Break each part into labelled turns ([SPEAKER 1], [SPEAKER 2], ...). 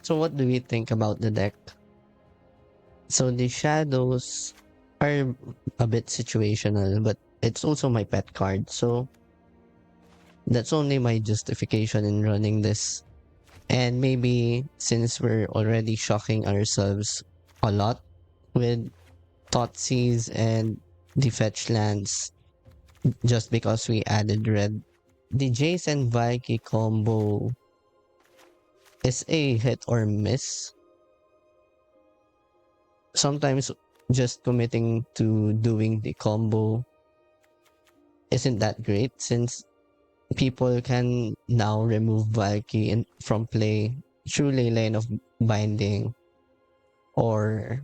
[SPEAKER 1] So what do we think about the deck? So the shadows are a bit situational, but it's also my pet card. So that's only my justification in running this. And maybe since we're already shocking ourselves a lot with Thoughtseize and the fetch lands just because we added red, the Jace and Valki combo is a hit or miss. Sometimes just committing to doing the combo isn't that great since people can now remove Valki from play through Ley Line of Binding, or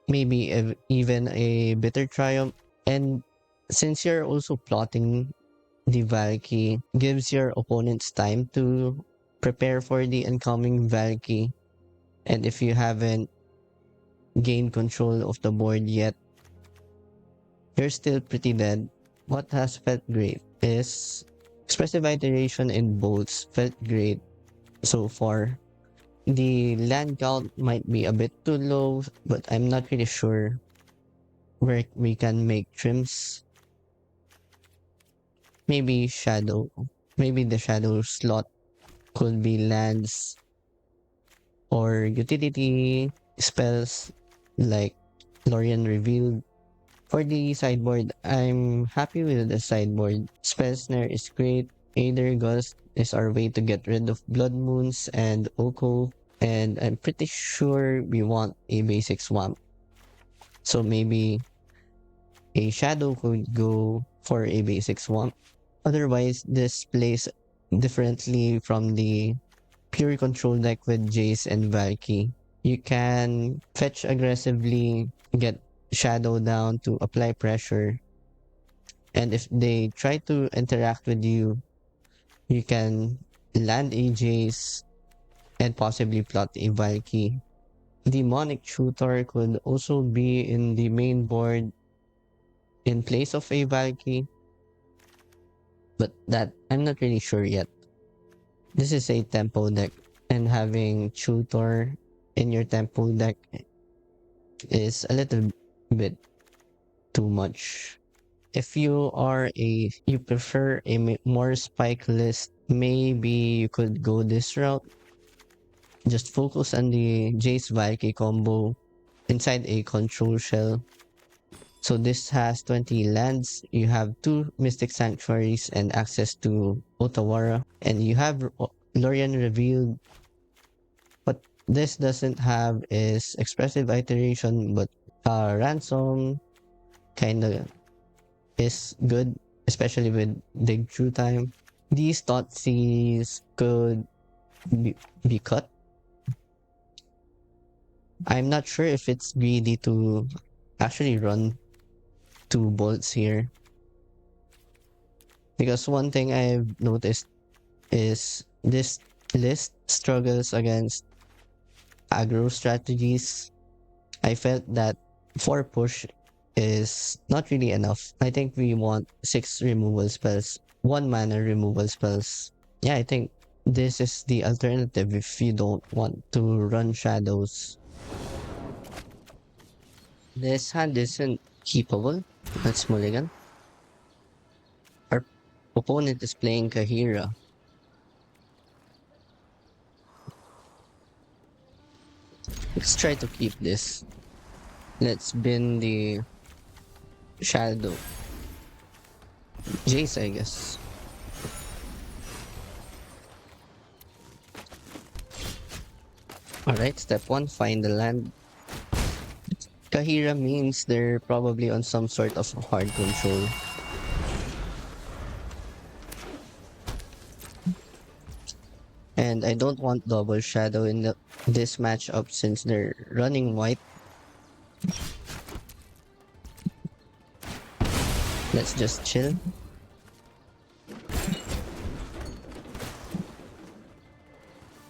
[SPEAKER 1] maybe even a Bitter Triumph. And since you're also plotting the Valki, gives your opponents time to prepare for the incoming Valki. And if you haven't gained control of the board yet, you're still pretty dead. What has felt great is Expressive Iteration in bolts felt great so far. The land count might be a bit too low, but I'm not really sure where we can make trims. Maybe shadow. Maybe the shadow slot could be lands or utility spells like Lorien Revealed. For the sideboard, I'm happy with the sideboard. Spell Snare is great. Aether Gust is our way to get rid of Blood Moons and Oko. And I'm pretty sure we want a basic swamp. So maybe a shadow could go for a basic swamp. Otherwise, this plays differently from the pure control deck with Jace and Valki. You can fetch aggressively, get shadow down to apply pressure, and if they try to interact with you, you can land a Jace and possibly plot a Valki. Demonic Tutor could also be in the main board in place of a Valki, but that I'm not really sure yet. This is a tempo deck, and having Tutor in your tempo deck is a little bit too much. If you prefer a more spike list, maybe you could go this route. Just focus on the Jace Valky combo inside a control shell. So this has 20 lands, you have 2 Mystic Sanctuaries and access to Otawara, and you have Lorien Revealed. What this doesn't have is Expressive Iteration, but Ransom kinda is good, especially with Dig Through Time. These Thoughtseize could be cut. I'm not sure if it's greedy to actually run 2 bolts here. Because one thing I've noticed is this list struggles against aggro strategies. I felt that 4 push is not really enough. I think we want 6 removal spells, 1 mana removal spells. Yeah, I think this is the alternative if you don't want to run shadows. This hand isn't keepable. Let's mulligan. Our opponent is playing Kahira. Let's try to keep this. Let's bin the shadow. Jace, I guess. Alright, step 1, find the land. Kahira means they're probably on some sort of hard control. And I don't want double shadow in this matchup since they're running white. Let's just chill.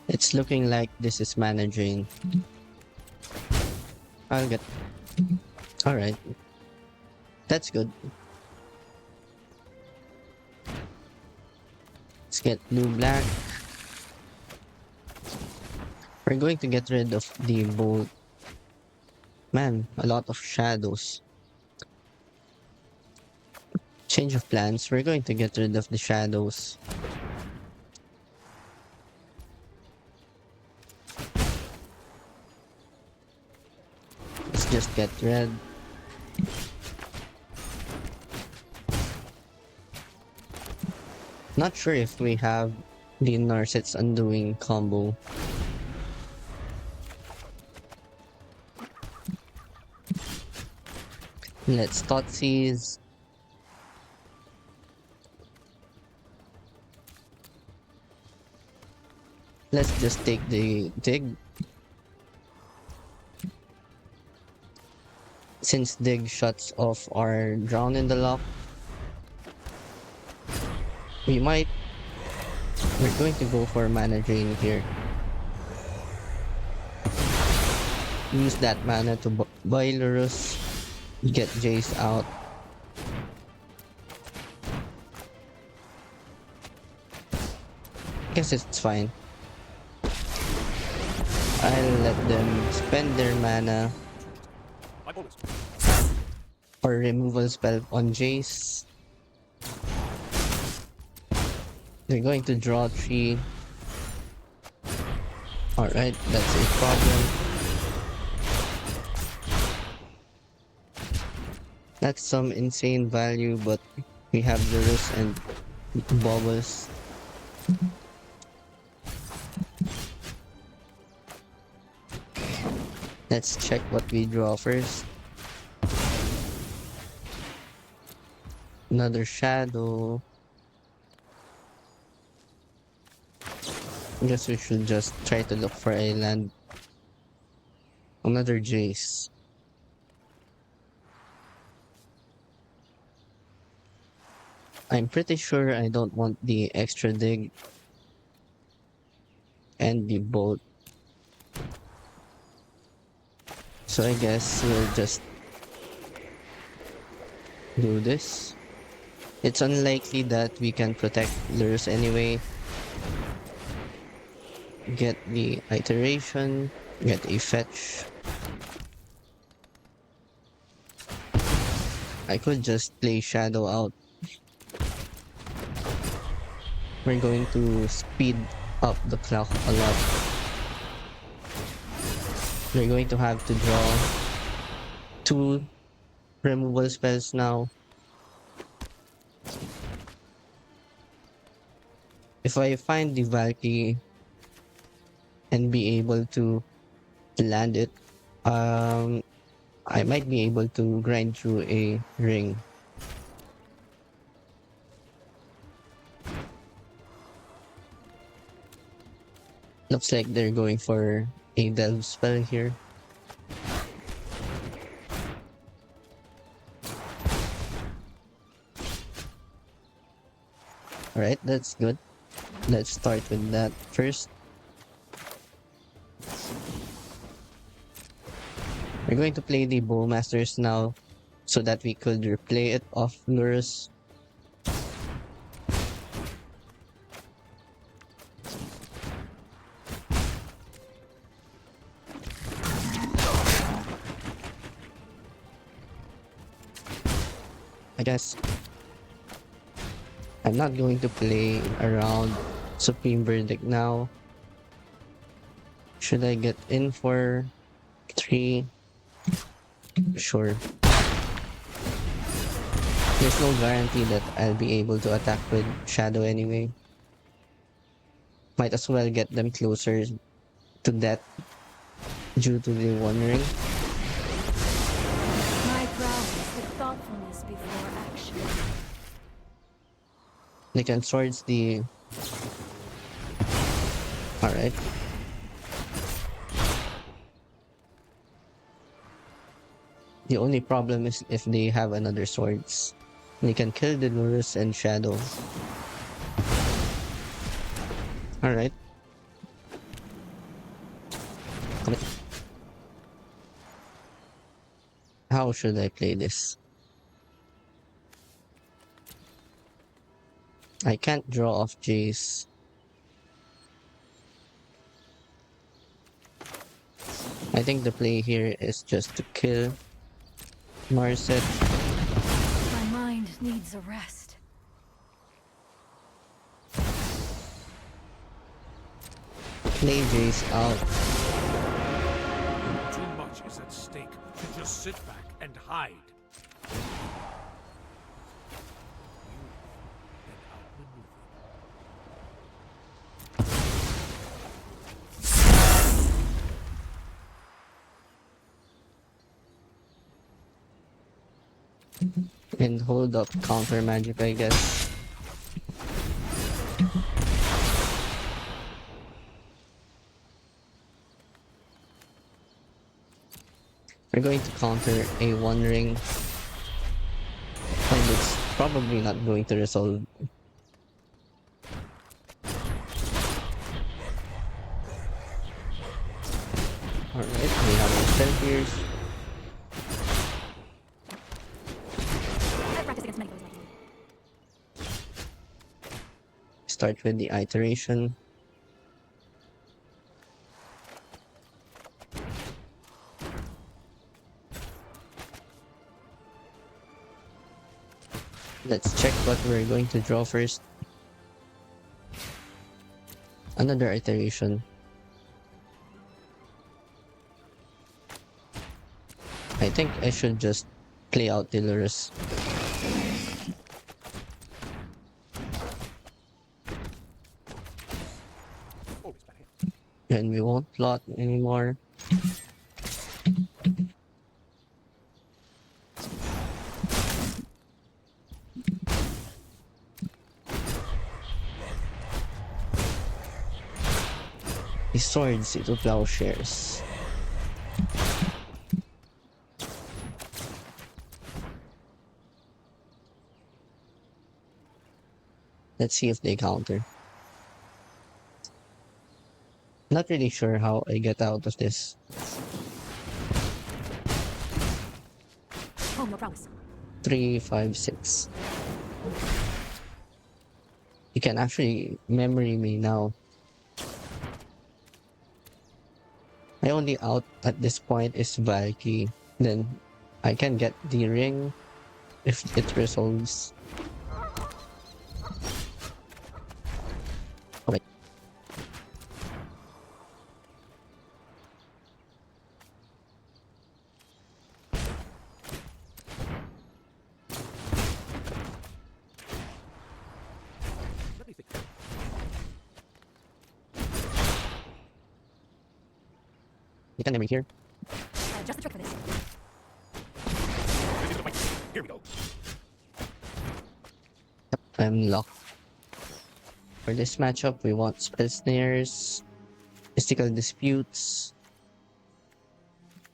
[SPEAKER 1] It's looking like this is mana drain. I'll get... Alright. That's good. Let's get blue-black. We're going to get rid of the bolt. Man, a lot of shadows. Change of plans. We're going to get rid of the shadows. Let's just get red. Not sure if we have the Narset's Undoing combo. Let's Thoughtseize. Let's just take the dig. Since dig shuts off our drown in the lock, we're going to go for mana drain here. Use that mana to buy Lurrus, get Jace out. Guess it's fine. I'll let them spend their mana or removal spell on Jace. They're going to draw 3. Alright, that's a problem. That's some insane value, but we have Lurrus and Baubles. Let's check what we draw first. Another shadow. I guess we should just try to look for a land. Another Jace. I'm pretty sure I don't want the extra dig and the bolt. So I guess we'll just do this. It's unlikely that we can protect Lurrus anyway. Get the iteration, get a fetch. I could just play Shadow out. We're going to speed up the clock a lot. We're going to have to draw 2 removal spells now. If I find the Valki and be able to land it, I might be able to grind through a ring. Looks like they're going for a delve spell here. Alright, that's good. Let's start with that first. We're going to play the Bowmasters now so that we could replay it off Lurrus. I guess I'm not going to play around Supreme Verdict now. Should I get in for 3? Sure. There's no guarantee that I'll be able to attack with Shadow anyway. Might as well get them closer to death due to the One Ring.
[SPEAKER 2] My craft is with thoughtfulness before action.
[SPEAKER 1] They can swords the... Alright. The only problem is if they have another swords. They can kill the Lurrus and Shadow. Alright. How should I play this? I can't draw off Jace. I think the play here is just to kill Marset.
[SPEAKER 2] My mind needs a rest.
[SPEAKER 1] Play Jace out.
[SPEAKER 3] Too much is at stake to just sit back and hide. You can outmaneuver.
[SPEAKER 1] And hold up counter magic, I guess. We're going to counter a one ring. And it's probably not going to resolve. Alright, we have our spell pierce.
[SPEAKER 2] I practice against many foes like you.
[SPEAKER 1] Start with the iteration. Let's check what we're going to draw first. Another iteration. I think I should just play out the Lurrus. And we won't plot anymore. The swords into plowshares. Let's see if they counter. Not really sure how I get out of this.
[SPEAKER 2] Home your prowess.
[SPEAKER 1] 3, 5, 6. You can actually memory me now. My only out at this point is Valki. Then I can get the ring if it resolves. Okay.
[SPEAKER 3] Let me think.
[SPEAKER 1] You can memory here.
[SPEAKER 2] Just the trick for this.
[SPEAKER 3] Here we go.
[SPEAKER 1] Yep, I'm locked. For this matchup, we want spell snares, mystical disputes,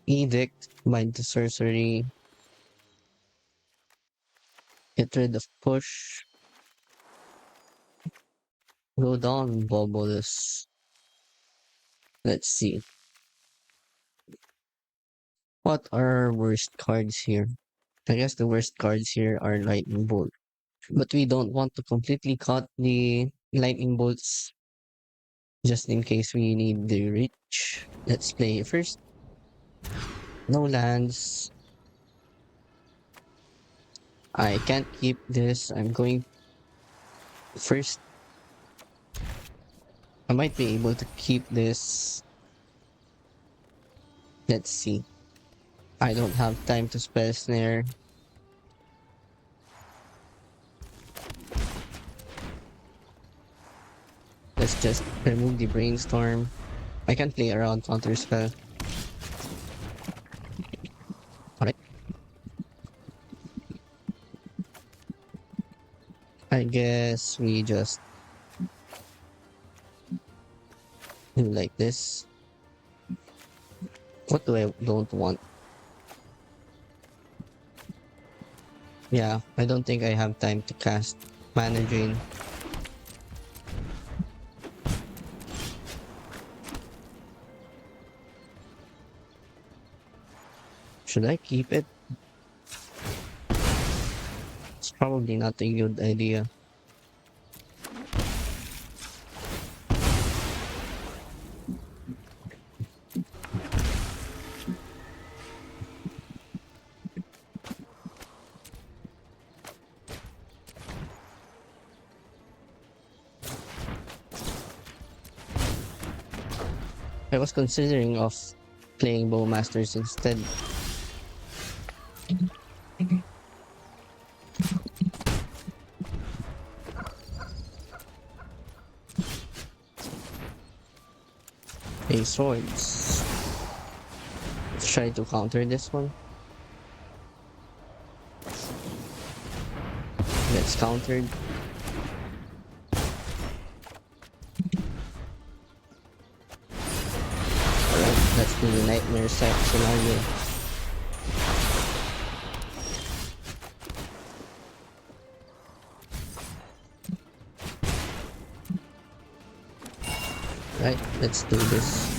[SPEAKER 1] edict, bind to sorcery, get rid of push, go down baubles. Let's see. What are worst cards here? I guess the worst cards here are lightning bolt. But we don't want to completely cut the lightning bolts just in case we need the reach. Let's play first. No lands. I can't keep this. I'm going first. I might be able to keep this. Let's see. I don't have time to spell snare. Let's just remove the brainstorm. I can play around counter spell. Alright. I guess we just do like this. What do I don't want? Yeah, I don't think I have time to cast Mana Drain. Should I keep it? It's probably not a good idea. I was considering of playing Bowmasters instead. Hey, swords. Let's try to counter this one. That's countered. Alright, that's the nightmare set scenario. Right, let's do this.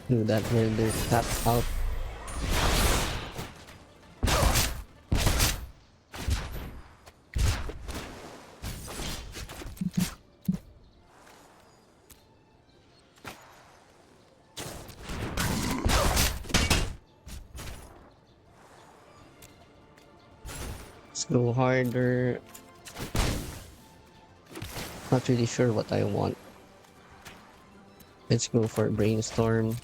[SPEAKER 1] Do that where they're tapped out. Let's go harder. Not really sure what I want. Let's go for Brainstorm.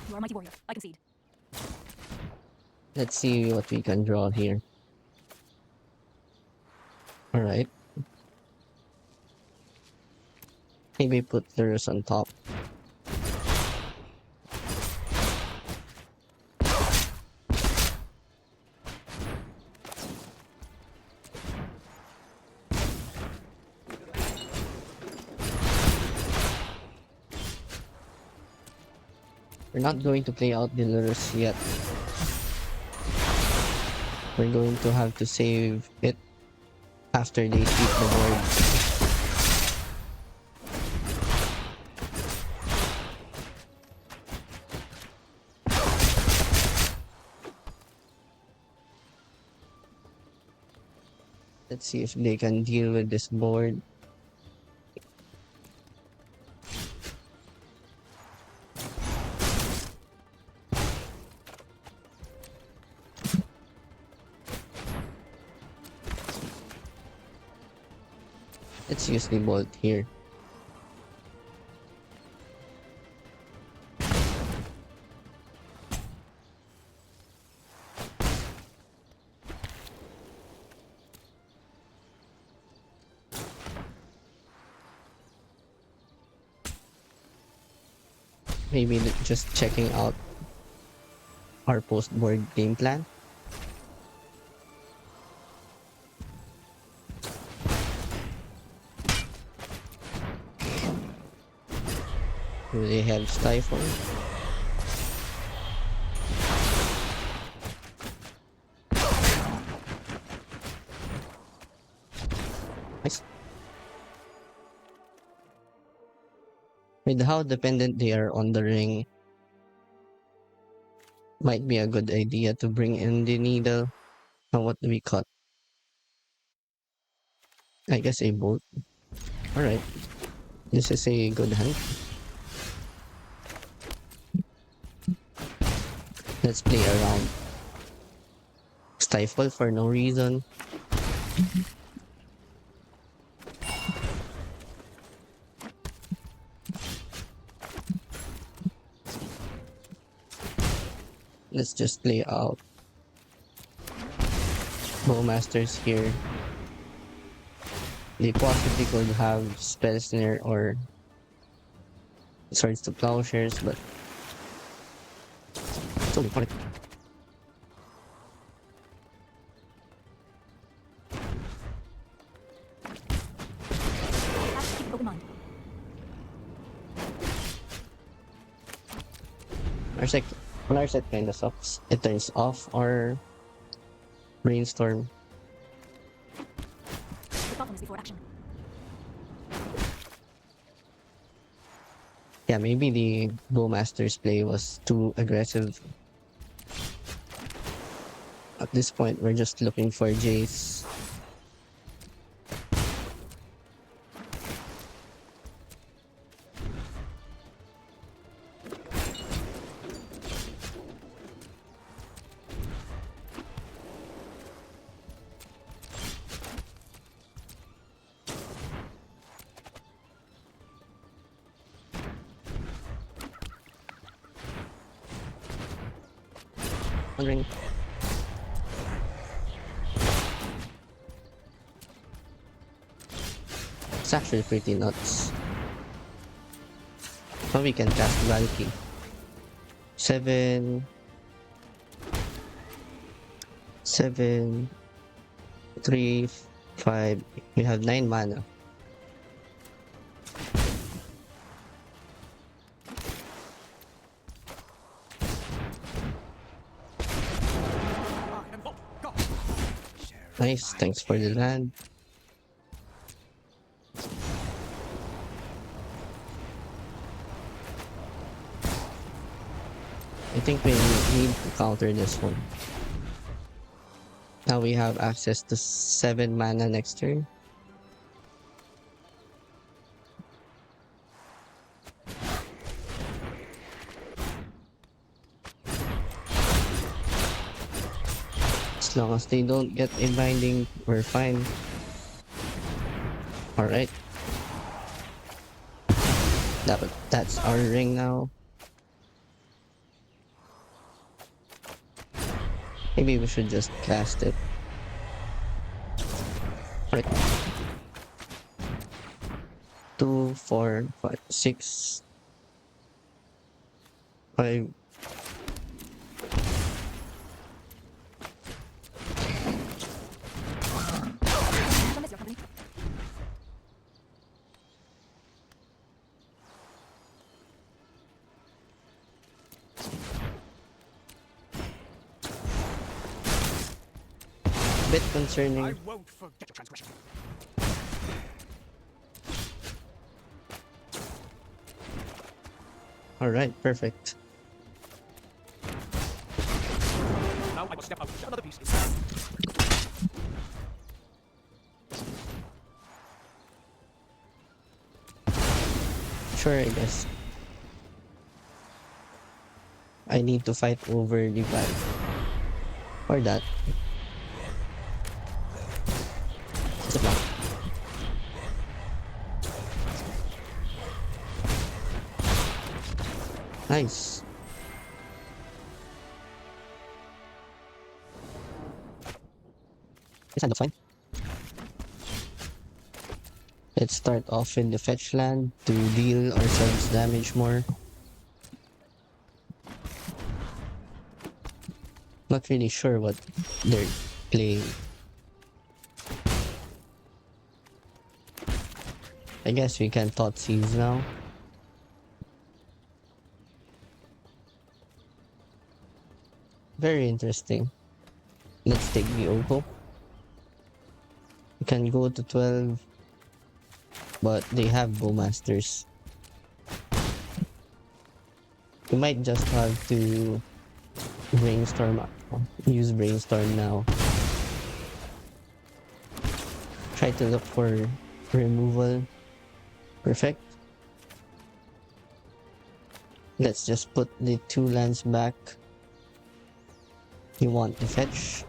[SPEAKER 2] You are a mighty warrior. I concede.
[SPEAKER 1] Let's see what we can draw here. Alright. Maybe put Lurrus on top. We're not going to play out the Lurrus yet. We're going to have to save it after they sweep the board. Let's see if they can deal with this board. Let's use the bolt here. Maybe just checking out our post-board game plan. Do they have Stifle? Nice. With how dependent they are on the ring, might be a good idea to bring in the needle. Now what do we cut? I guess a bolt. Alright. This is a good hand. Let's play around. Stifle for no reason. Let's just play out Bowmasters here. They possibly could have Spell Snare or Swords to Plowshares, but it's only fun.
[SPEAKER 2] Have to keep open mind.
[SPEAKER 1] Our set kinda sucks. It turns off our Brainstorm.
[SPEAKER 2] The thoughtfulness before action.
[SPEAKER 1] Yeah, maybe the Bowmasters play was too aggressive. At this point, we're just looking for Jace. Wondering. It's actually pretty nuts. Now we can cast Valki. 7, 7, 3, 5. We have 9 mana. Nice, thanks for the land. I think we need to counter this one. Now we have access to 7 mana next turn. As long as they don't get a binding, we're fine. Alright. That's our ring now. Maybe we should just cast it. Right. 2, 4, 5, 6, 5.
[SPEAKER 2] Don't miss your company.
[SPEAKER 1] Bit concerning.
[SPEAKER 3] I won't forget your transgression.
[SPEAKER 1] Alright, perfect.
[SPEAKER 3] Now I must step out to another piece instead.
[SPEAKER 1] Sure, I guess. I need to fight over the vibe. Or that. It's a block. Nice. This hand looks fine. Let's start off in the fetch land to deal ourselves damage more. Not really sure what they're playing. I guess we can Thoughtseize now. Very interesting. Let's take the Oko. We can go to 12, but they have Bowmasters. We might just have to use Brainstorm now. Try to look for removal. Perfect. Let's just put the 2 lands back. You want the fetch.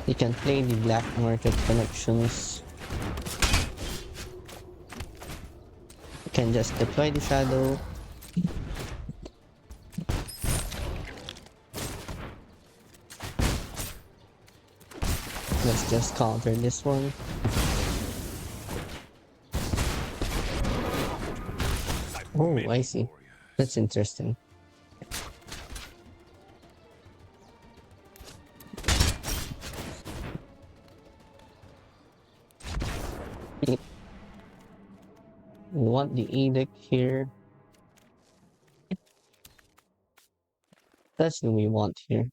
[SPEAKER 1] You can play the black market connections. You can just deploy the shadow. Let's just counter this one. Oh, I see. That's interesting. We want the edict here. That's what we want here.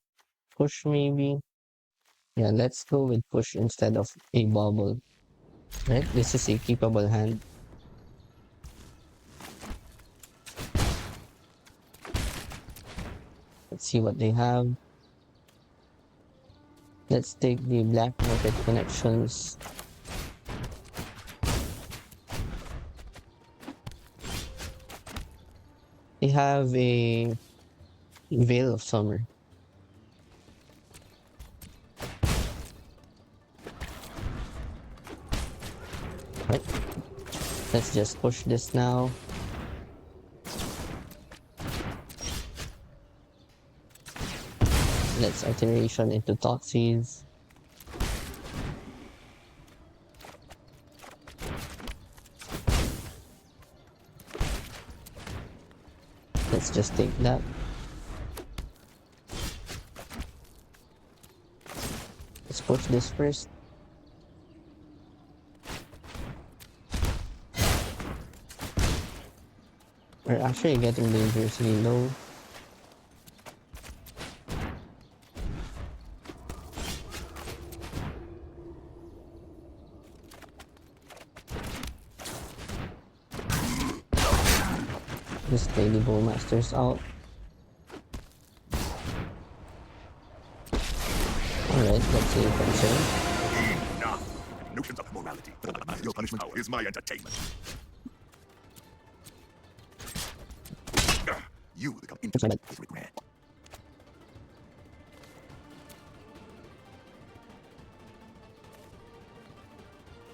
[SPEAKER 1] Push maybe. Yeah, let's go with push instead of a bauble. Right? This is a keepable hand. Let's see what they have. Let's take the black market connections. They have a Veil of Summer. Right. Let's just push this now. Let's iteration into Thoughtseize. Let's just take that. Let's push this first. We're actually getting dangerously low. Just take the Bowmasters out. Alright, let's see if I'm safe.
[SPEAKER 4] Enough! Notions of morality. Your punishment is my entertainment. You become intimate with regret.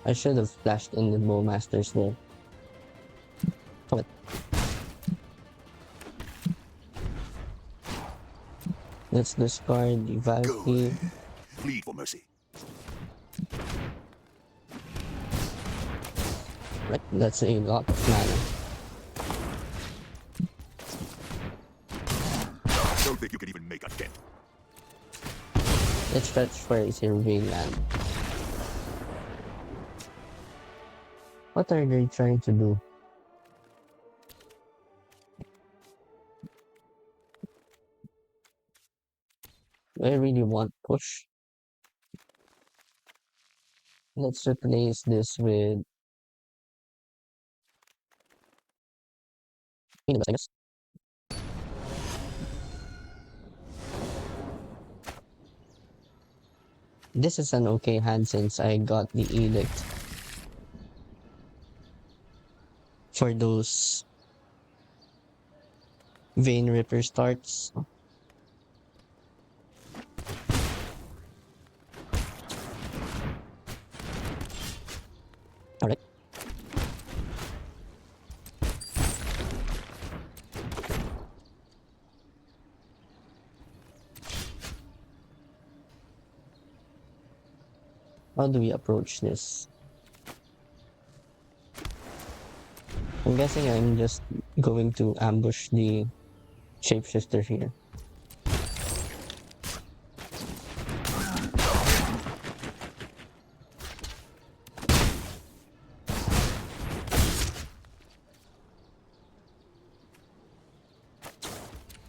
[SPEAKER 1] I should have flashed in the Bowmasters there. Come on. Let's discard the Valki.
[SPEAKER 4] Plead for mercy.
[SPEAKER 1] Right, that's a lot of mana.
[SPEAKER 4] Don't think you can even make a dent.
[SPEAKER 1] Let's fetch for a Survey land. What are they trying to do? Do I really want push? Let's replace this with I guess. This is an okay hand since I got the Edict for those Vein Ripper starts. Alright. How do we approach this? I'm guessing I'm just going to ambush the Shapeshifter here.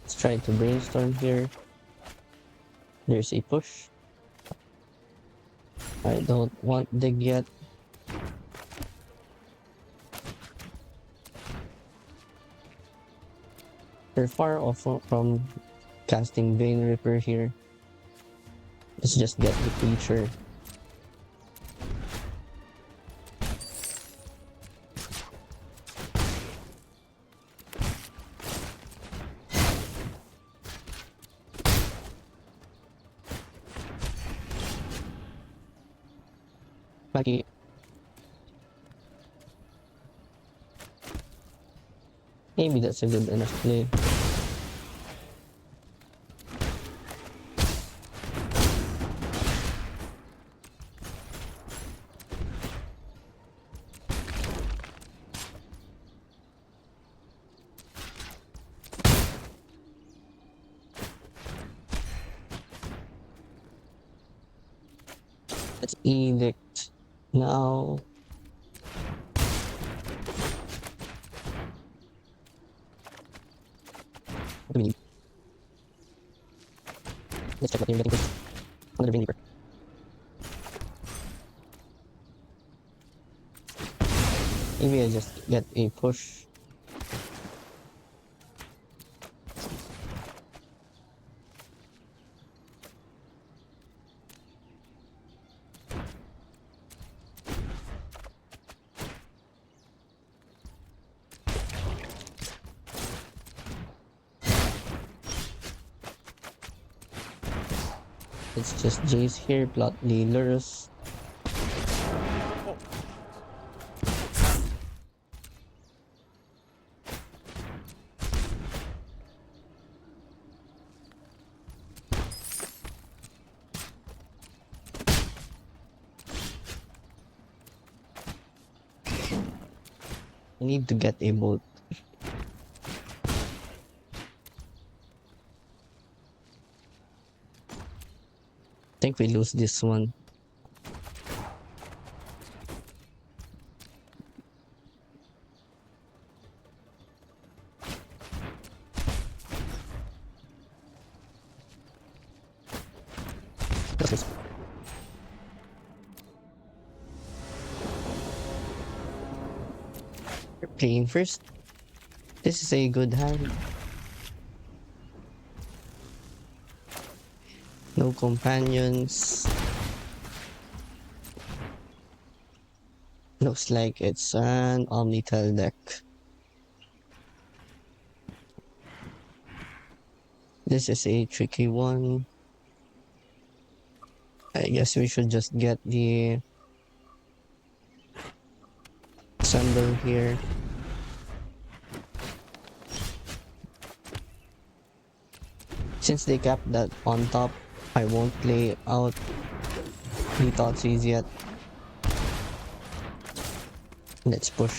[SPEAKER 1] Let's try to Brainstorm here. There's a push. I don't want dig yet. They're far off from casting Vein Ripper here. Let's just get the creature. Valki. Maybe that's a good enough play. Let's Edict now. What do we need? Let's check what they're getting first. Another Vein Reaper. Maybe I just get a push. it's just Jace here, plot the Lurrus. I need to get a bolt. I think we lose this one. We're playing first. This is a good hand. No companions. Looks like it's an Omnitel deck. This is a tricky one. I guess we should just get the symbol here. Since they kept that on top, I won't play out the Thoughtseize yet. Let's push.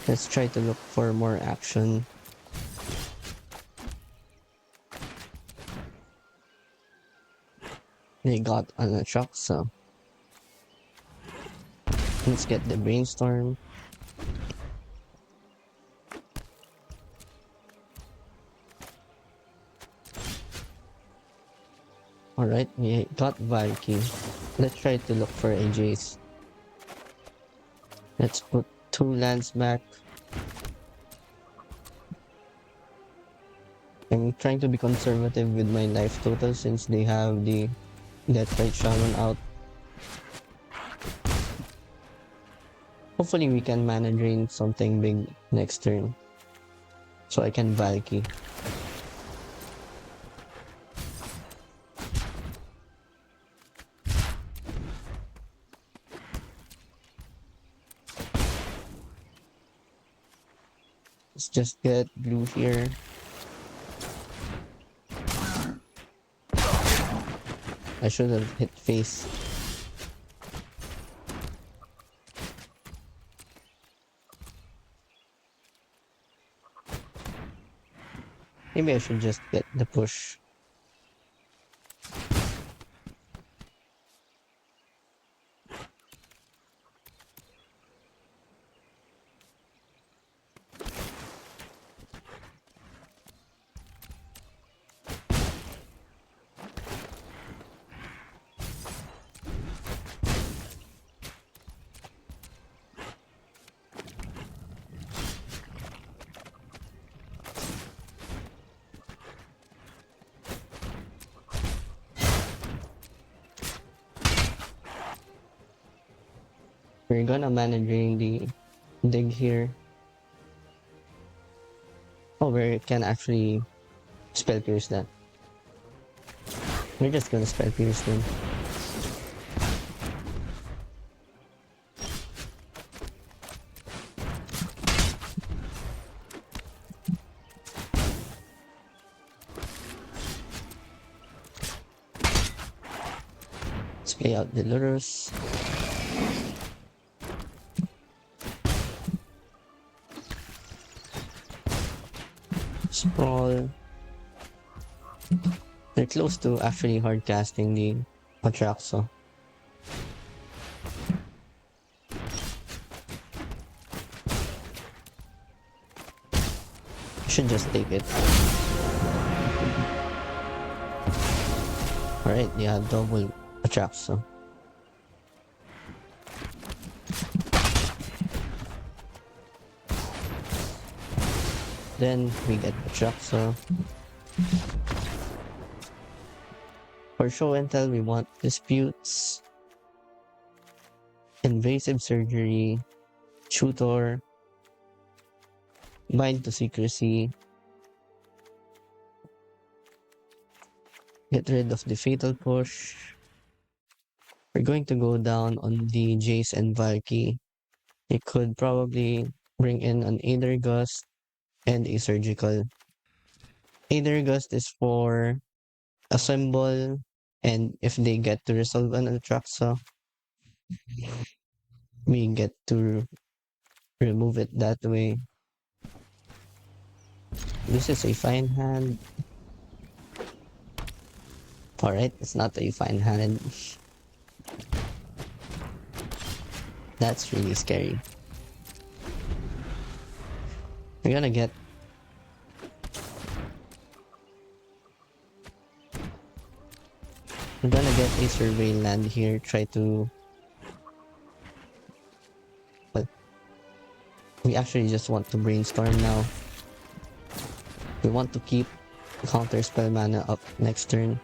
[SPEAKER 1] Let's try to look for more action. They got on a truck, so let's get the Brainstorm. Alright, we got Valki. Let's try to look for a Jace. Let's put 2 lands back. I'm trying to be conservative with my life total since they have the Deathrite Shaman out. Hopefully we can mana drain something big next turn. So I can Valki. Let's just get blue here. I should have hit face. Maybe I should just get the push. We're gonna mana drain the dig here. Oh, we can actually spell pierce that. We're just gonna spell pierce them. Let's play out the Lurrus. Sprawl. They're close to actually hard casting the attract, so I should just take it. Alright, yeah, double attract, so then we get the truck, so for show and tell we want disputes, invasive surgery, tutor, bind to secrecy, Get rid of the Fatal Push. We're going to go down on the Jace and Valki. It could probably bring in an Aether Gust and a Surgical. Aether Gust is for a symbol, and if they get to resolve an Atraxa, we get to remove it that way. This is a fine hand. Alright, it's not a fine hand. That's really scary. We're gonna get a survey land here, try to, but we actually just want to brainstorm now. We want to keep counter spell mana up next turn.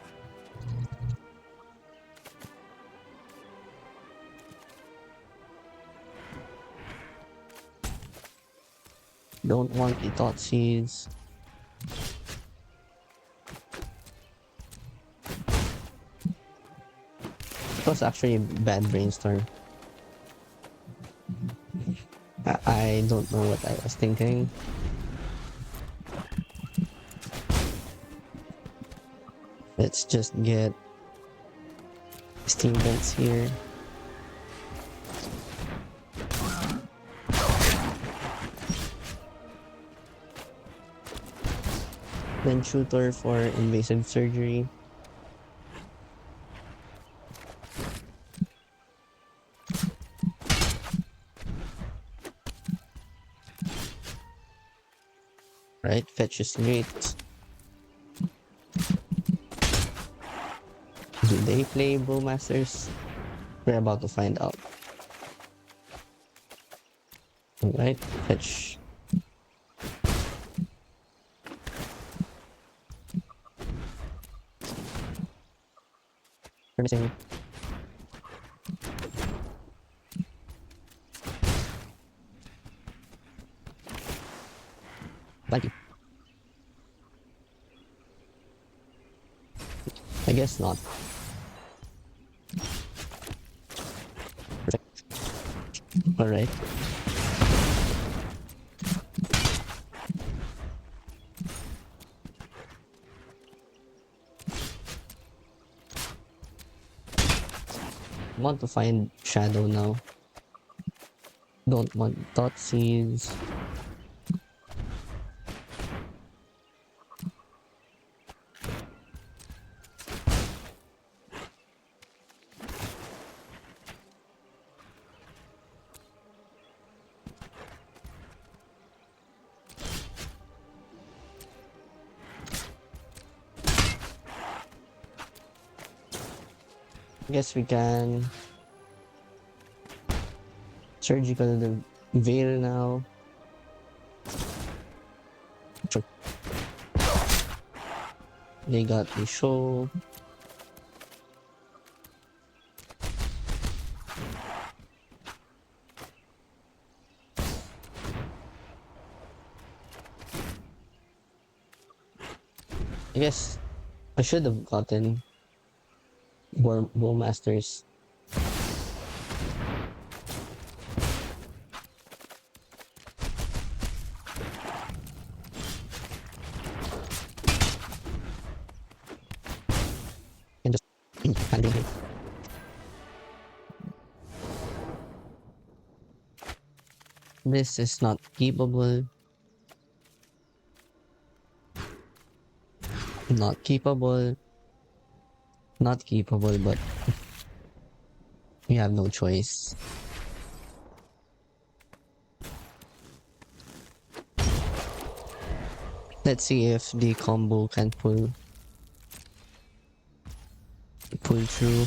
[SPEAKER 1] Don't want the Thoughtseize. It was actually a bad brainstorm. I don't know what I was thinking. Let's just get Steam Vents here. Then Shooter for Invasive Surgery. Right, fetch is great. Do they play Bowmasters? We're about to find out. Alright, fetch. We're missing. Thank you. I guess not. Perfect. Alright. Want to find Shadow now. Don't want Thoughtseize. I guess we can surgical the veil now. Sure. They got the show. I guess I should have gotten Bowmasters. And just handle it. This is not keepable. Not keepable. Not keepable, but we have no choice. Let's see if the combo can pull through.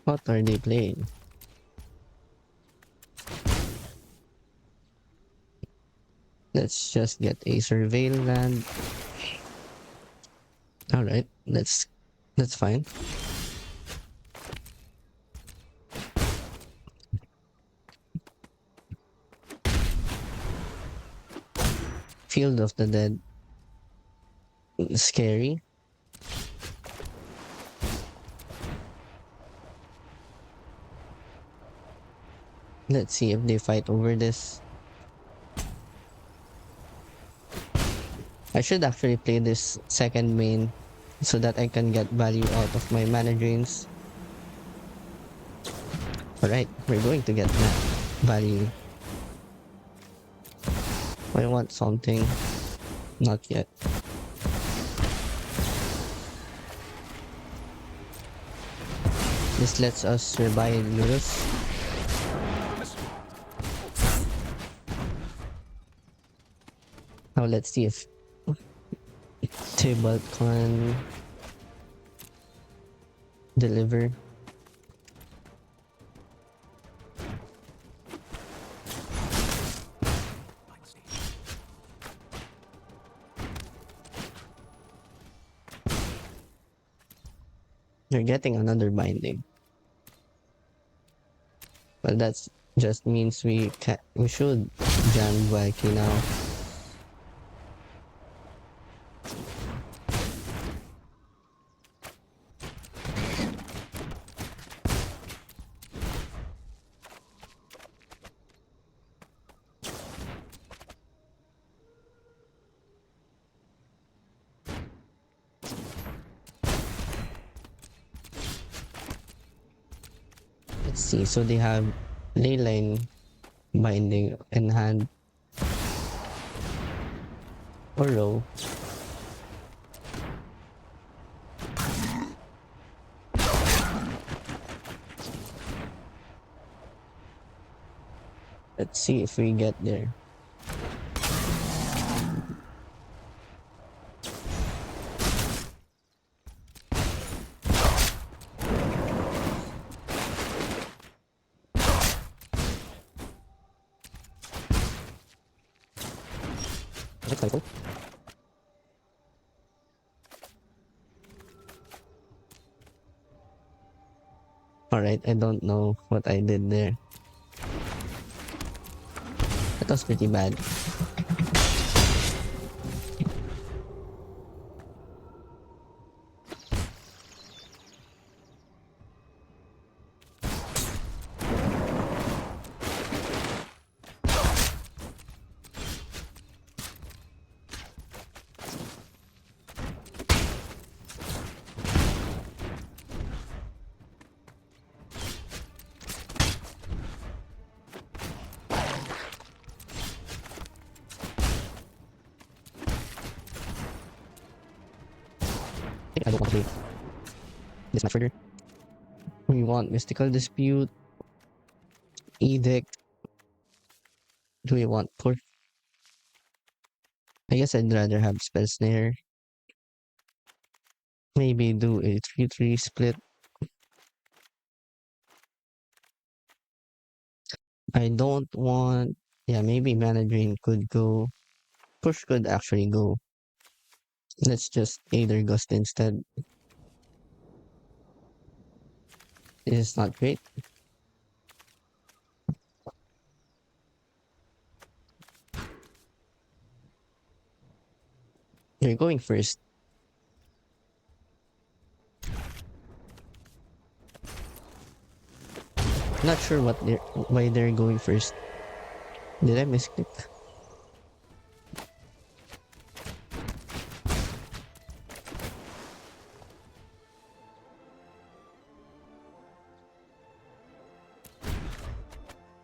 [SPEAKER 1] What are they playing? Let's just get a surveil land. Alright, that's fine. Field of the Dead. Scary. Let's see if they fight over this. I should actually play this second main so that I can get value out of my mana drains. Alright, we're going to get that value. I want something. Not yet. This lets us revive Lurrus. Now let's see if Tibalt can deliver. You're getting another binding. Well, that's just means we should jam Valki now. Let's see, so they have Leyline binding in hand. Or low. Let's see if we get there. Alright, I don't know what I did there. That was pretty bad. I don't want to play this match further. We want Mystical Dispute, Edict. Do we want Poor? I guess I'd rather have Spell Snare. Maybe do a 3-3 split. I don't want... Yeah, maybe Mana Drain could go. Push could actually go. Let's just Aether Gust instead. This is not great. You're going first. Not sure why they're going first. Did I misclick?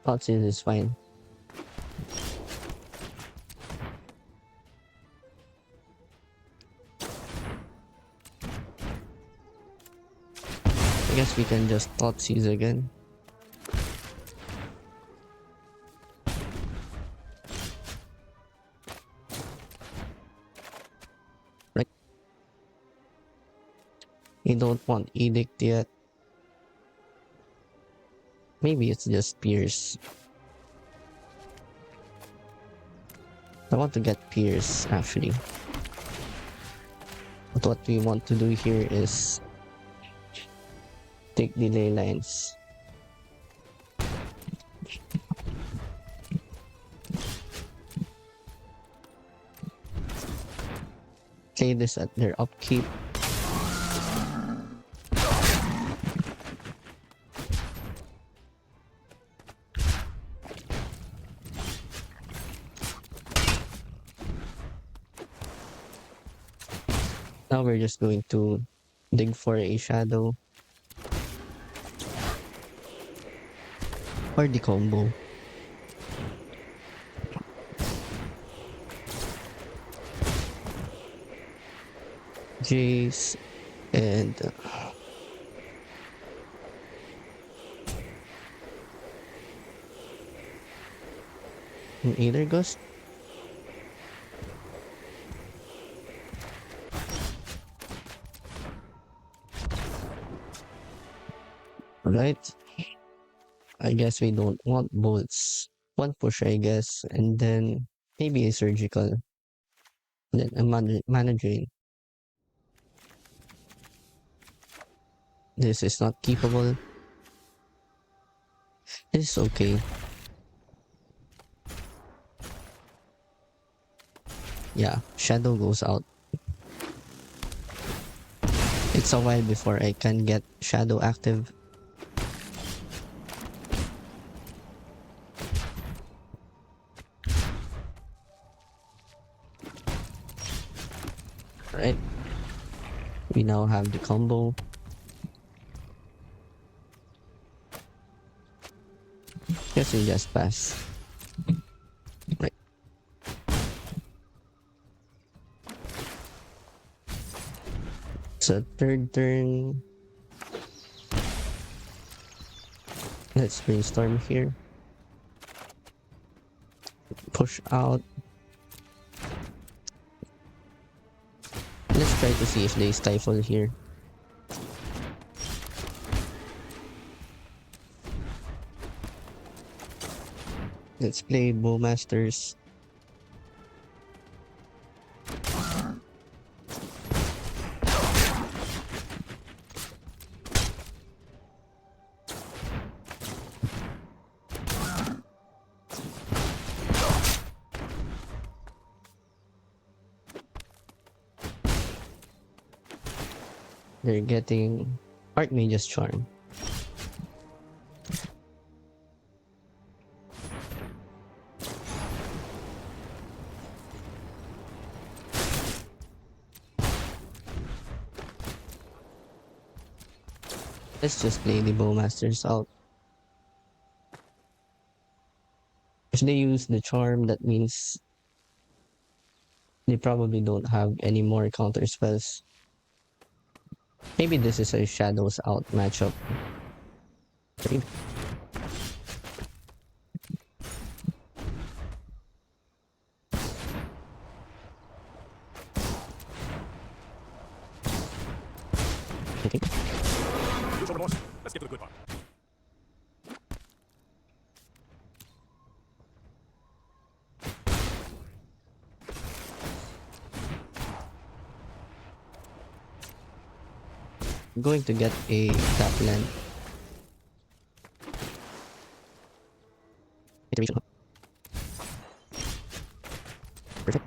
[SPEAKER 1] Thoughtseize is fine. I guess we can just Thoughtseize again. Right. You don't want Edict yet. Maybe it's just Pierce. I want to get Pierce actually. But what we want to do here is take delay lines. play this at their upkeep. Now we're just going to dig for a shadow or the combo. Jace and an Aether Ghost. Right. I guess we don't want bolts. One push, I guess, and then maybe a surgical. Then a mana drain. This is not keepable. This is okay. Yeah, shadow goes out. It's a while before I can get shadow active. Right. We now have the combo. Guess we just pass. Right. So third turn. Let's brainstorm here. Push out. Let's try to see if they stifle here. Let's play Bowmasters. They're getting Archmage's Charm. Let's just play the Bowmasters out. If they use the charm, that means they probably don't have any more counter spells. Maybe this is a shadows out matchup. Maybe. Okay.
[SPEAKER 4] Use your remorse. Let's get to the good part.
[SPEAKER 1] I'm going to get a tap land. Iteration. Perfect.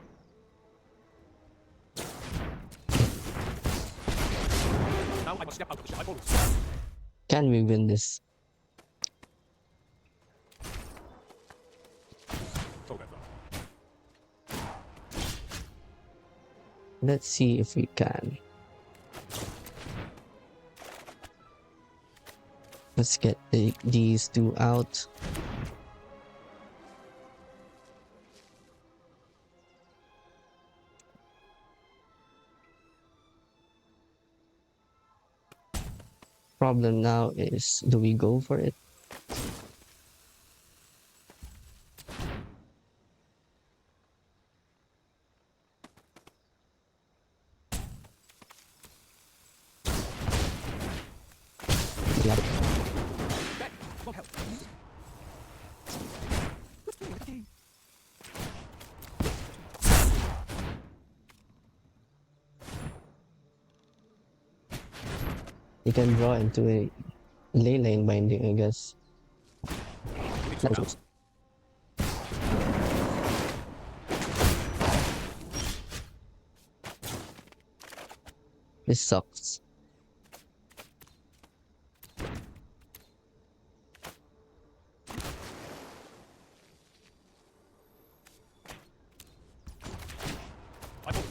[SPEAKER 3] Now I must step out of the ship. I follow.
[SPEAKER 1] Can we win this?
[SPEAKER 3] So that's all.
[SPEAKER 1] Let's see if we can. Let's get these two out. Problem now is, do we go for it? Yeah.
[SPEAKER 2] That won't help. Let's play the game.
[SPEAKER 1] You can draw into a ley line binding, I guess. That was- This sucks.
[SPEAKER 3] I vote.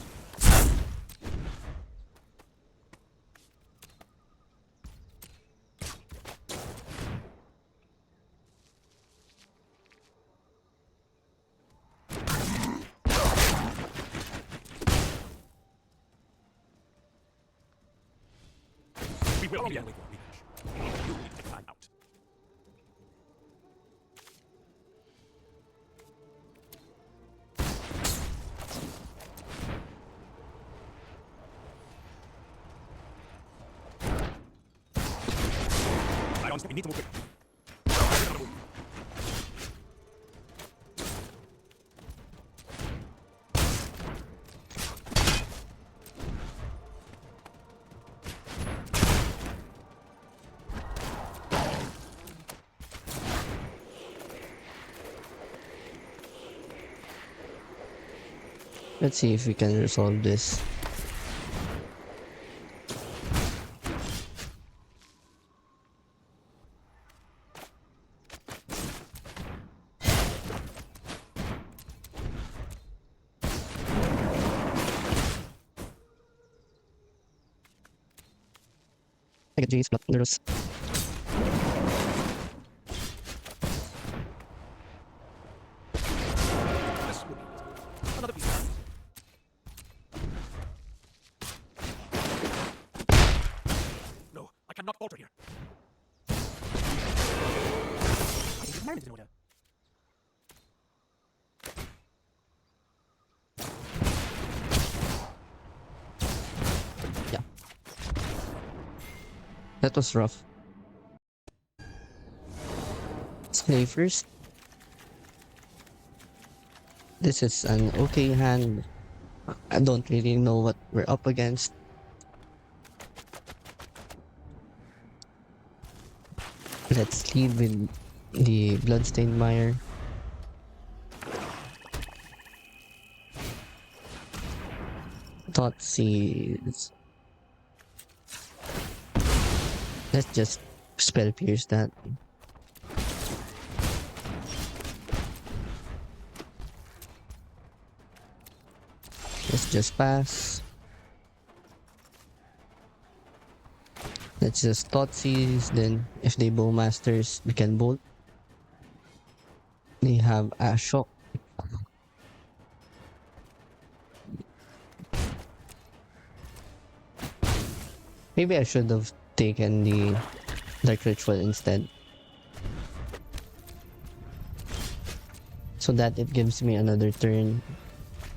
[SPEAKER 3] We will be wait for a rematch. You need to take time out. We need to move quick.
[SPEAKER 1] Let's see if we can resolve this. I got Jace, Lurrus.
[SPEAKER 3] This would be another piece. No, I cannot falter here. I think the environment is in order.
[SPEAKER 1] That was rough. Let's play first. This is an okay hand. I don't really know what we're up against. Let's lead with the Bloodstained Mire. Thoughtseize. Let's just spell pierce that. Let's just pass. Let's just Thoughtseize, then if they Bowmasters, we can bolt. They have a shock. Maybe I should have taken the Dark Ritual instead, so that it gives me another turn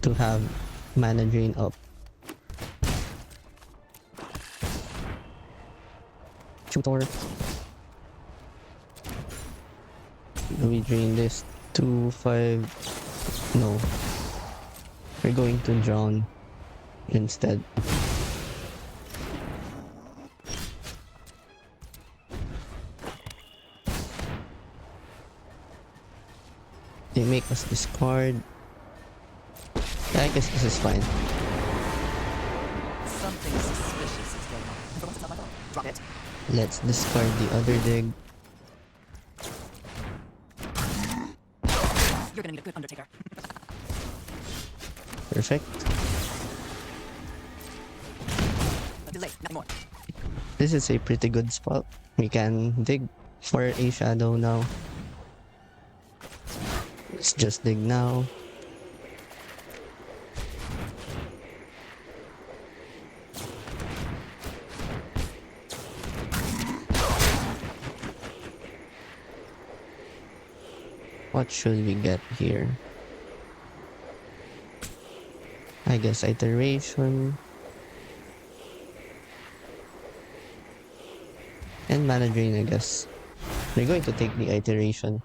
[SPEAKER 1] to have mana drain up. Tutor. We drain this 2-5. No, we're going to drown instead. They make us discard. Yeah, I guess this is fine.
[SPEAKER 5] Something suspicious is going on. Drop it.
[SPEAKER 1] Let's discard the other dig.
[SPEAKER 5] You're gonna need a good Undertaker.
[SPEAKER 1] Perfect.
[SPEAKER 5] A delay, nothing more.
[SPEAKER 1] This is a pretty good spot. We can dig for a shadow now. Let's just dig now. What should we get here? I guess iteration. And mana drain, I guess. We're going to take the iteration.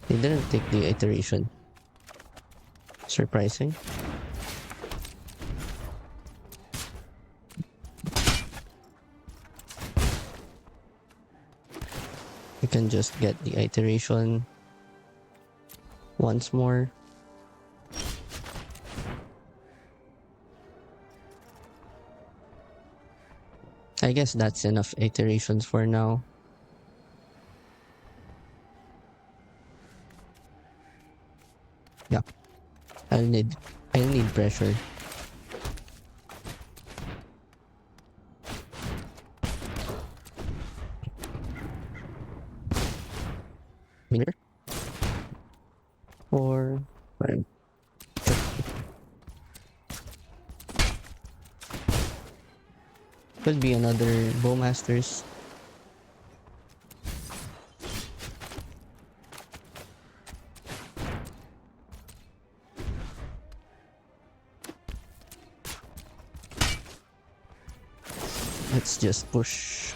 [SPEAKER 1] They didn't take the iteration. Surprising. We can just get the iteration once more. I guess that's enough iterations for now. Yeah. I'll need pressure. Miller? Or five. Could be another Bowmasters. Let's just push.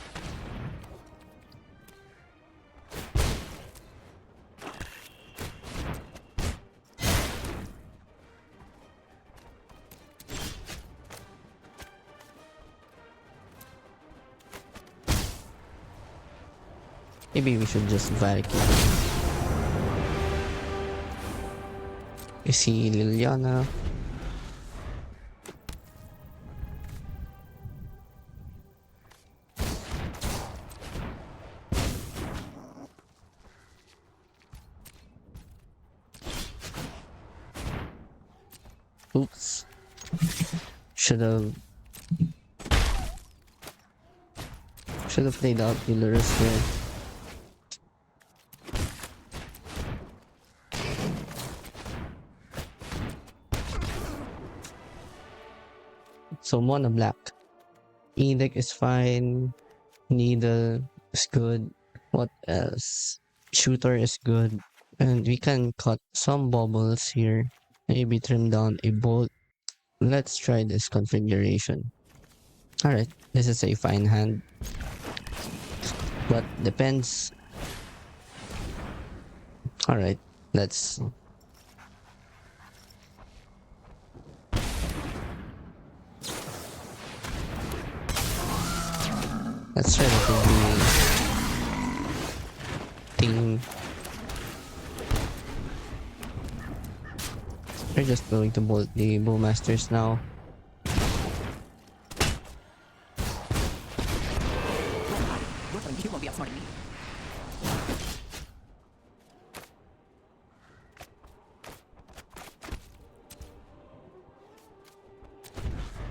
[SPEAKER 1] Maybe we should just Valki. You see Liliana. Oops. Should have played out the Lurrus here. So mono black. Edict is fine. Needle is good. What else? Shooter is good. And we can cut some baubles here. Maybe trim down a bolt. Let's try this configuration. Alright, this is a fine hand. But depends. Alright, let's relatively team. We're just going to bolt the Bowmasters now.
[SPEAKER 5] You won't be outsmarting me.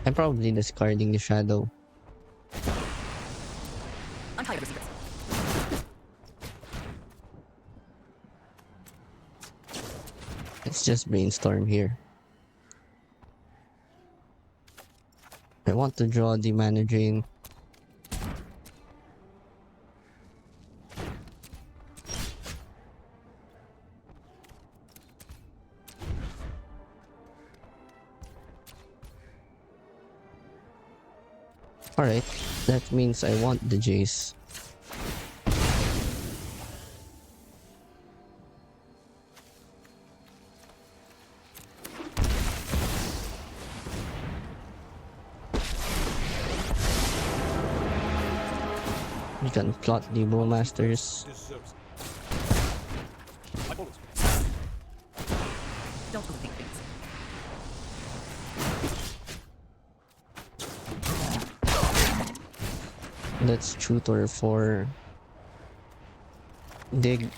[SPEAKER 1] I'm probably discarding the shadow.
[SPEAKER 5] I'm tired of your secrets.
[SPEAKER 1] Let's just brainstorm here. I want to draw the mana drain. Alright, that means I want the Jace. We can plot the Bowmasters.
[SPEAKER 3] Deserves it. My bullets.
[SPEAKER 5] Don't overthink things.
[SPEAKER 1] Let's tutor for dig.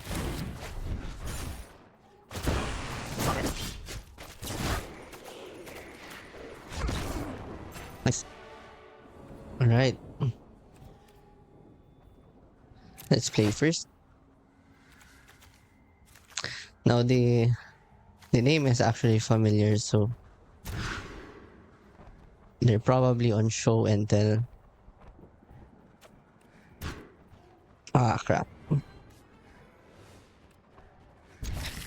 [SPEAKER 5] Stop it.
[SPEAKER 1] Nice. Alright. Let's play first. Now the name is actually familiar, so they're probably on show and tell. Ah, crap.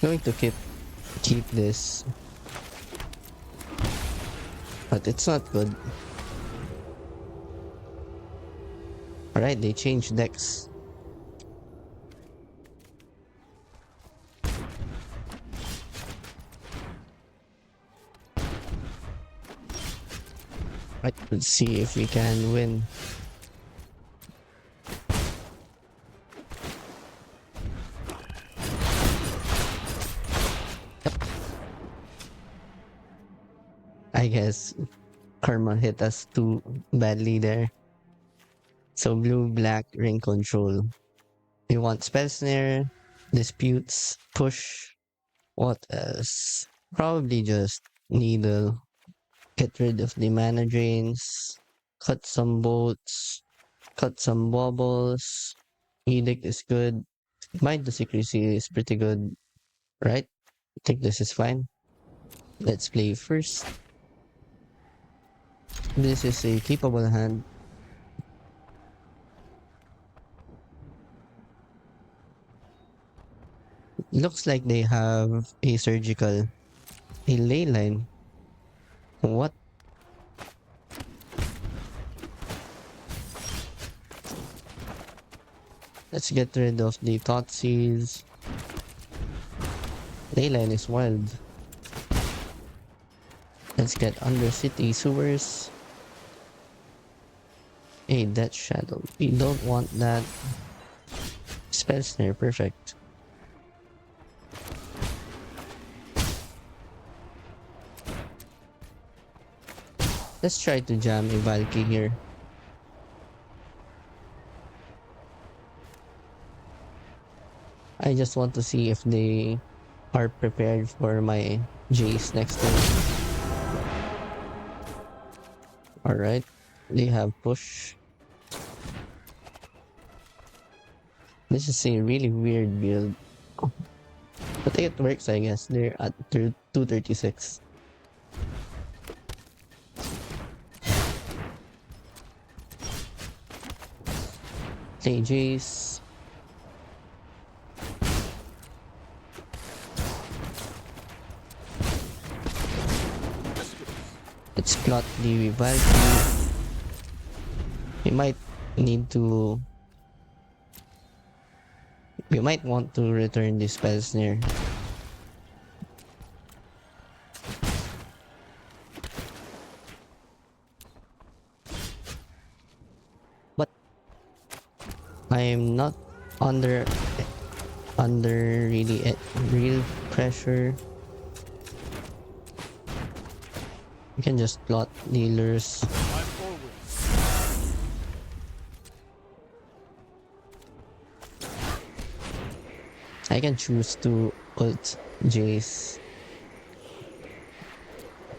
[SPEAKER 1] Going to keep this, but it's not good. Alright, they changed decks. Right, let's see if we can win. I guess karma hit us too badly there. So blue-black ring control. We want Spell Snare, Disputes, Push. What else? Probably just Needle. Get rid of the mana drains. Cut some boats. Cut some Baubles. Edict is good. Mind the Secrecy is pretty good, right? I think this is fine. Let's play first. This is a capable hand. Looks like they have a surgical, a ley line. What? Let's get rid of the Thoughtseize. Ley line is wild. Let's get Undercity Sewers. A Death Shadow. We don't want that. Spell Snare, perfect. Let's try to jam a Valki here. I just want to see if they are prepared for my Jace next turn. Alright, they have push. This is a really weird build. But it works, I guess. They're at 236. Play Jace. Let's plot the Valki. We might need to... We might want to return the Spell Snare. But I am not under really real pressure. We can just plot the Lurrus.
[SPEAKER 3] I'm forward.
[SPEAKER 1] I can choose to ult Jace.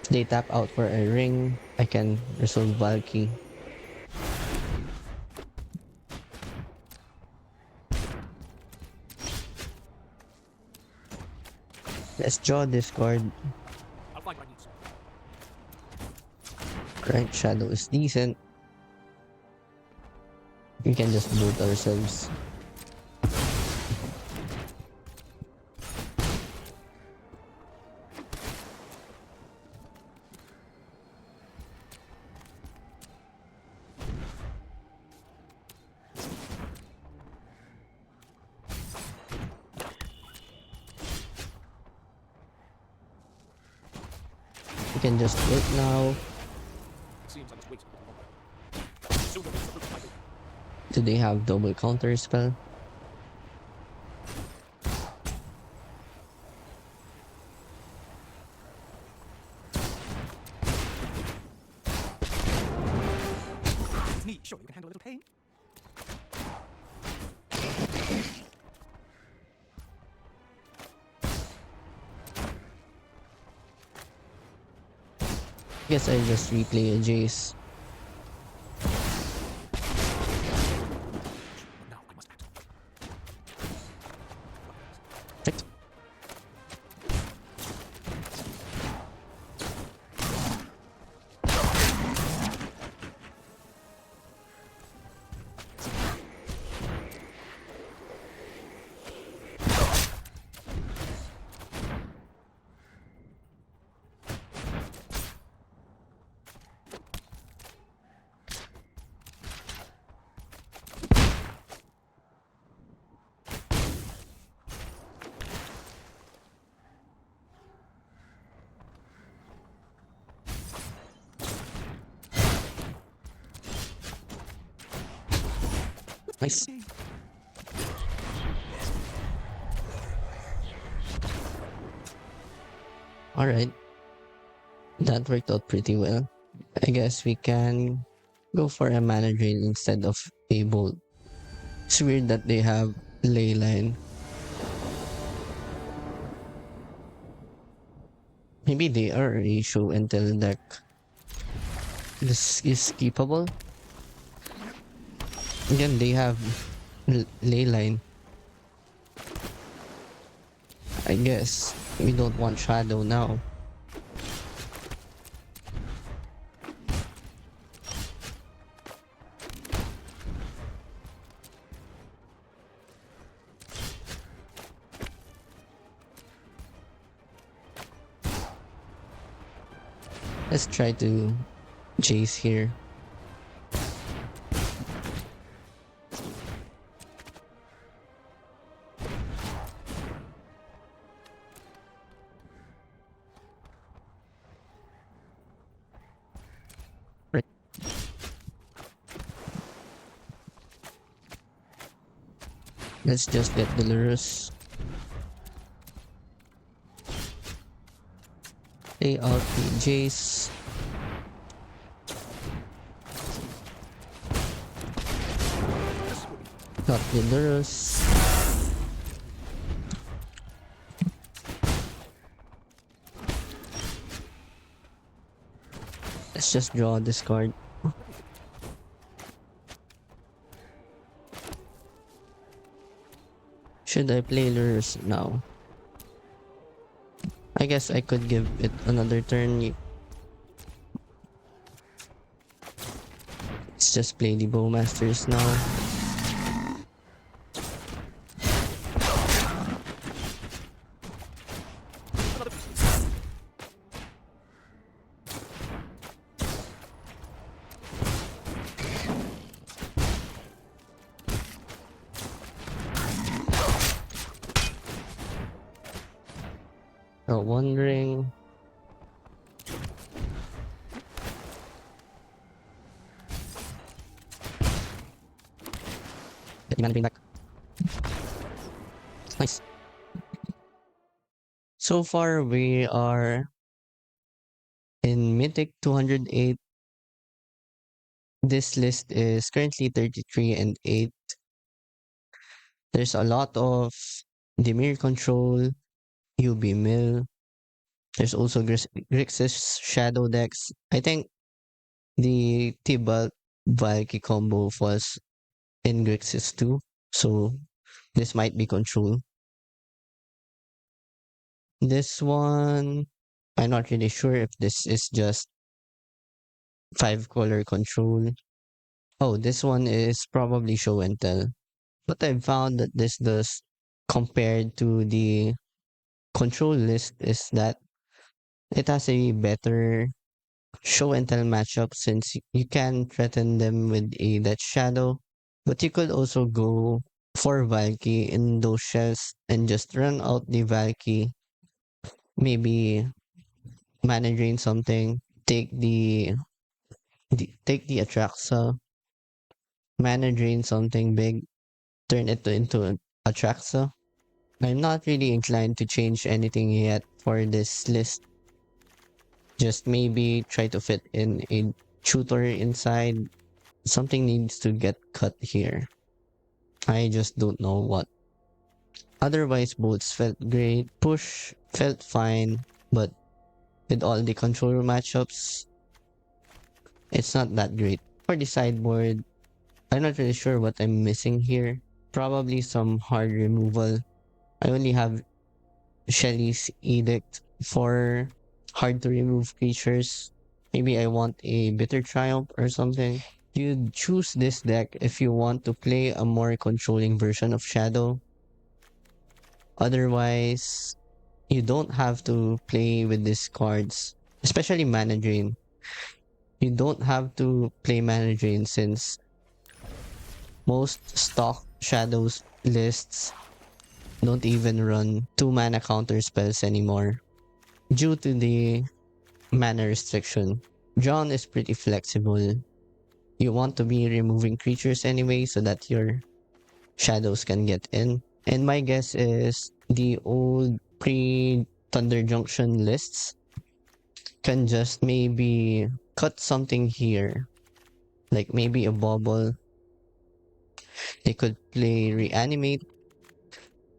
[SPEAKER 1] If they tap out for a ring, I can resolve Valki. Let's draw this card.
[SPEAKER 3] I'll find my needs.
[SPEAKER 1] Right, Shadow is decent. We can just loot ourselves. We can just loot now.
[SPEAKER 3] Seems I must wait a little longer. Sooner is the fruit of my labor.
[SPEAKER 1] Do they have double counter spell?
[SPEAKER 2] It's me. Sure, you can handle a little pain.
[SPEAKER 1] Guess I just replay a Jace.
[SPEAKER 3] Now I must act.
[SPEAKER 1] Right. Nice. Alright. That worked out pretty well. I guess we can go for a mana drain instead of able. It's weird that they have Leyline. Maybe they are a show and tell deck. This is keepable. Again, they have Leyline. I guess we don't want Shadow now. Let's try to chase here. Right. Let's just get the Lurrus. Play out the Jace. Got the Lurrus. Let's just draw this card. Should I play Lurrus now? I guess I could give it another turn. Let's just play the Bowmasters now. Wondering. Get the mana drain back. Nice. So far we are in Mythic 208. This list is currently 33 and 8. There's a lot of Dimir control, UB Mill. There's also Grixis Shadow decks. I think the Tibalt Valki combo falls in Grixis too. So this might be control. This one, I'm not really sure if this is just 5-color control. Oh, this one is probably show and tell. What I've found that this does compared to the control list is that it has a better show and tell matchup since you can threaten them with a Death Shadow. But you could also go for Valki in those shells and just run out the Valki. Maybe mana drain something. Take the Atraxa. Mana drain something big. Turn it into an Atraxa. I'm not really inclined to change anything yet for this list. Just maybe try to fit in a tutor inside. Something needs to get cut here. I just don't know what. Otherwise, boats felt great. Push felt fine, but with all the control matchups, it's not that great. For the sideboard, I'm not really sure what I'm missing here. Probably some hard removal. I only have Shelly's Edict for hard to remove creatures. Maybe I want a Bitter Triumph or something. You choose this deck if you want to play a more controlling version of Shadow. Otherwise, you don't have to play with these cards, especially Mana Drain. You don't have to play Mana Drain since most stock Shadows lists don't even run 2 mana counter spells anymore due to the mana restriction. Drawn is pretty flexible. You want to be removing creatures anyway so that your shadows can get in. And my guess is the old pre-Thunder Junction lists can just maybe cut something here. Like maybe a Bauble They could play Reanimate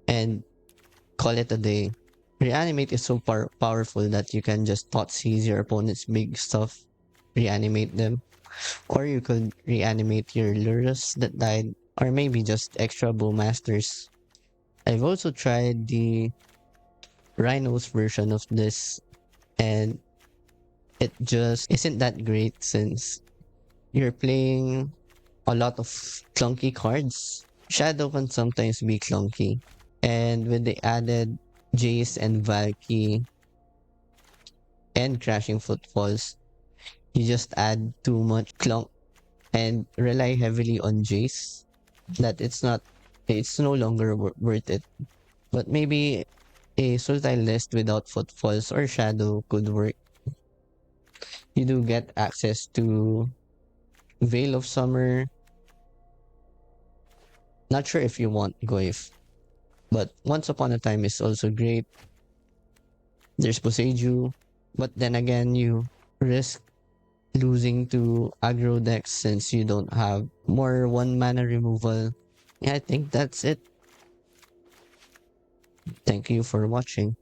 [SPEAKER 1] and call it a day. Reanimate is so powerful that you can just Thoughtseize your opponent's big stuff, reanimate them. Or you could reanimate your Lurrus that died, or maybe just extra Bowmasters. I've also tried the Rhinos version of this, and it just isn't that great since you're playing a lot of clunky cards. Shadow can sometimes be clunky. And when they added Jace and Valki and Crashing Footfalls, you just add too much clunk and rely heavily on Jace that it's no longer worth it. But maybe a Sultai list without Footfalls or Shadow could work. You do get access to Veil of Summer. Not sure if you want Goyf, but Once Upon a Time is also great. There's Boseiju, but then again, you risk losing to aggro decks since you don't have more 1 mana removal. Yeah, I think that's it. Thank you for watching.